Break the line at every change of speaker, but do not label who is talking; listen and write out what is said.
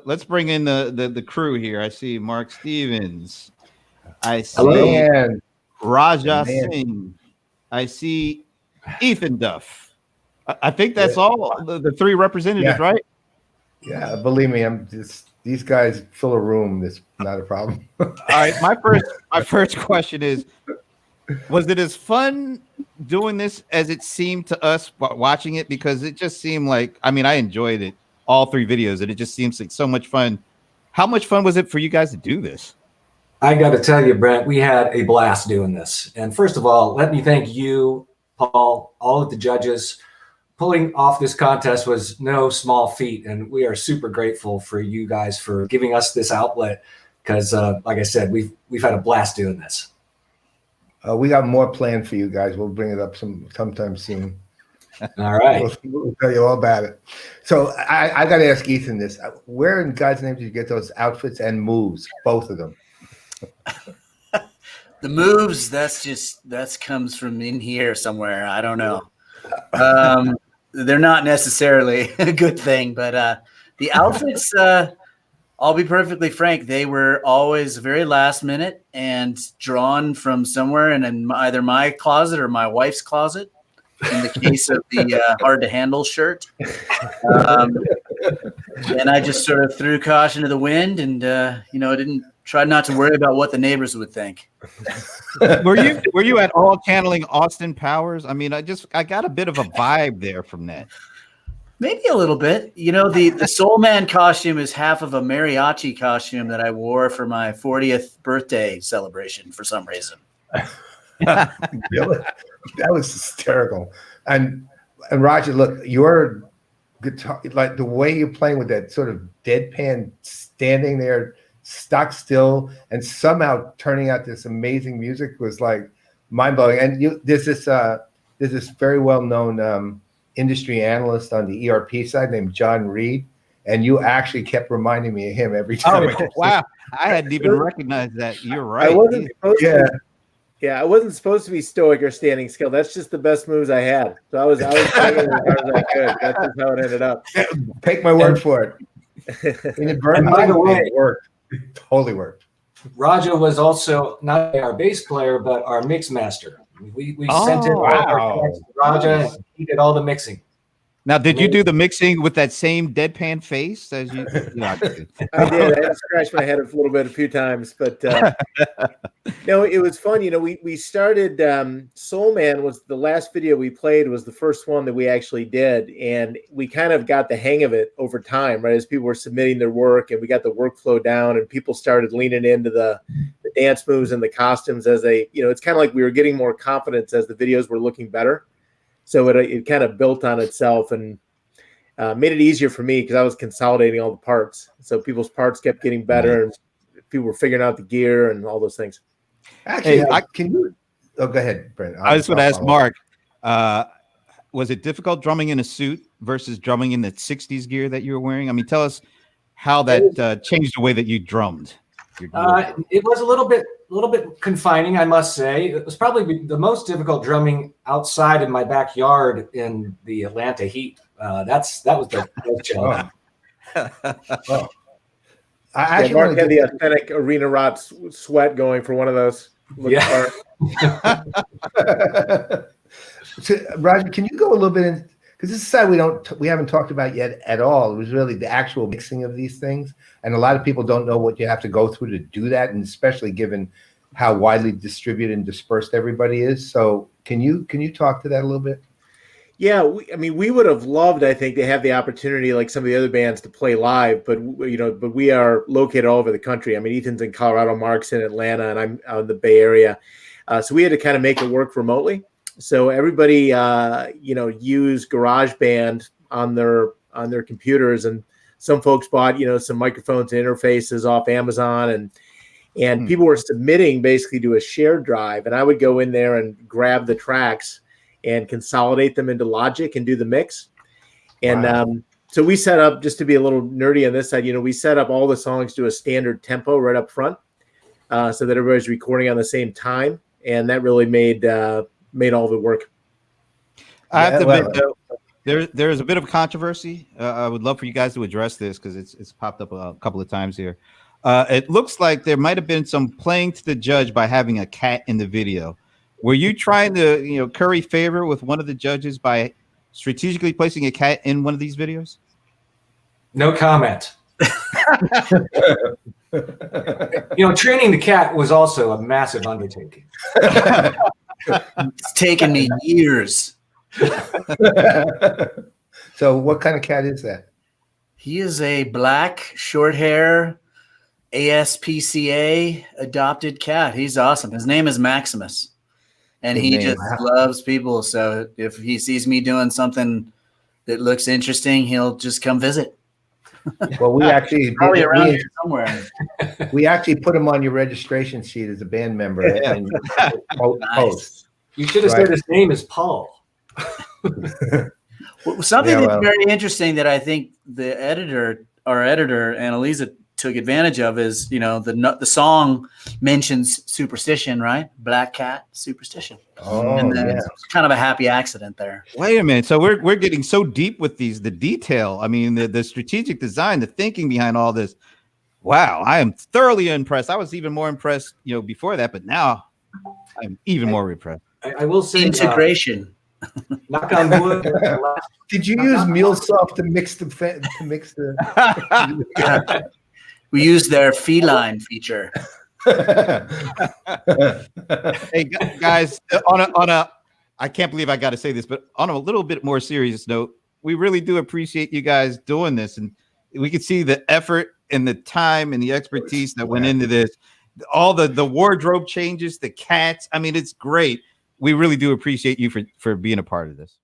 let's bring in the crew here. I see Mark Stevens. I
Hello.
see
Man.
Raja
Man.
Singh. I see Ethan Duff. I think that's all the three representatives, right?
Yeah, believe me, these guys fill a room. That's not a problem.
All right. My first question is, was it as fun doing this as it seemed to us watching it? Because it just seemed like, I mean, I enjoyed it, all three videos, and it just seems like so much fun. How much fun was it for you guys to do this?
I got to tell you, Brent, we had a blast doing this. And first of all, let me thank you, Paul, all of the judges. Pulling off this contest was no small feat, and we are super grateful for you guys for giving us this outlet because, like I said, we've had a blast doing this.
We got more planned for you guys. We'll bring it up sometime soon.
All right.
We'll tell you all about it. So I got to ask Ethan this. Where in God's name did you get those outfits and moves, both of them?
The moves, that comes from in here somewhere. I don't know. They're not necessarily a good thing, but the outfits, I'll be perfectly frank, they were always very last minute and drawn from somewhere in either my closet or my wife's closet. In the case of the hard to handle shirt. And I just sort of threw caution to the wind and, didn't try not to worry about what the neighbors would think.
Were you at all channeling Austin Powers? I mean, I got a bit of a vibe there from that.
Maybe a little bit. The Soul Man costume is half of a mariachi costume that I wore for my 40th birthday celebration for some reason.
Really? That was hysterical. And Roger, look, your guitar, like the way you're playing with that sort of deadpan, standing there, stock still, and somehow turning out this amazing music was like mind blowing. And there's this very well known industry analyst on the ERP side named John Reed, and you actually kept reminding me of him every time.
Oh, wow. I hadn't even recognized that. You're right.
I wasn't supposed to. Yeah, I wasn't supposed to be stoic or standing still. That's just the best moves I had. So I was playing as hard as I could. That's just how it ended up.
Take my word for it.
And by the way,
it worked. It totally worked.
Raja was also not only our bass player, but our mix master. We sent in our Raja, and he did all the mixing.
Now, did you do the mixing with that same deadpan face as you?
I did. I had to scratch my head a little bit a few times, but no, it was fun. We started. Soul Man was the last video we played. Was the first one that we actually did, and we kind of got the hang of it over time, right? As people were submitting their work, and we got the workflow down, and people started leaning into the dance moves and the costumes as they. It's kind of like we were getting more confidence as the videos were looking better. So it kind of built on itself and made it easier for me because I was consolidating all the parts. So people's parts kept getting better, and people were figuring out the gear and all those things.
Actually, can you? Oh, go ahead, Brent.
I just want to ask Mark. Was it difficult drumming in a suit versus drumming in the '60s gear that you were wearing? I mean, tell us how that changed the way that you drummed.
It was a little bit confining, I must say. It was probably the most difficult drumming outside in my backyard in the Atlanta heat. That was the most challenge.
Oh. I
Mark had the authentic arena rot sweat going for one of those.
Yeah.
So, Roger, can you go a little bit in? Because this is side we haven't talked about yet at all. It was really the actual mixing of these things, and a lot of people don't know what you have to go through to do that, and especially given how widely distributed and dispersed everybody is. So, can you talk to that a little bit?
Yeah, we would have loved, I think, to have the opportunity, like some of the other bands, to play live. But but we are located all over the country. I mean, Ethan's in Colorado, Mark's in Atlanta, and I'm out in the Bay Area. So we had to kind of make it work remotely. So everybody, used GarageBand on their computers, and some folks bought, some microphones and interfaces off Amazon, and people were submitting basically to a shared drive, and I would go in there and grab the tracks and consolidate them into Logic and do the mix. And so we set up, just to be a little nerdy on this side, we set up all the songs to a standard tempo right up front, so that everybody's recording on the same time, and that really made all the work.
I have to admit, though, there's a bit of controversy. I would love for you guys to address this because it's popped up a couple of times here. It looks like there might have been some playing to the judge by having a cat in the video. Were you trying to, curry favor with one of the judges by strategically placing a cat in one of these videos?
No comment. Training the cat was also a massive undertaking.
It's taken me years.
So what kind of cat is that?
He is a black, short hair, ASPCA adopted cat. He's awesome. His name is Maximus. And
Good
he
name.
just loves people. So if he sees me doing something that looks interesting, he'll just come visit.
Well, we actually
Probably around here somewhere.
we actually put him on your registration sheet as a band member. And post.
You should have said his name is Paul.
Something that's very interesting that I think our editor, Annalisa, took advantage of is, the song mentions superstition, right? Black cat, superstition.
Oh,
and then it's kind of a happy accident there.
Wait a minute. So we're getting so deep with the detail. I mean, the strategic design, the thinking behind all this. Wow, I am thoroughly impressed. I was even more impressed, before that, but now I'm even more impressed.
I will say
integration.
Knock on wood.
Did you use MuleSoft to mix the?
We use their feline feature.
Hey guys, on a I can't believe I got to say this, but on a little bit more serious note, we really do appreciate you guys doing this, and we could see the effort and the time and the expertise that went into this. All the wardrobe changes, the cats. I mean, it's great. We really do appreciate you for being a part of this.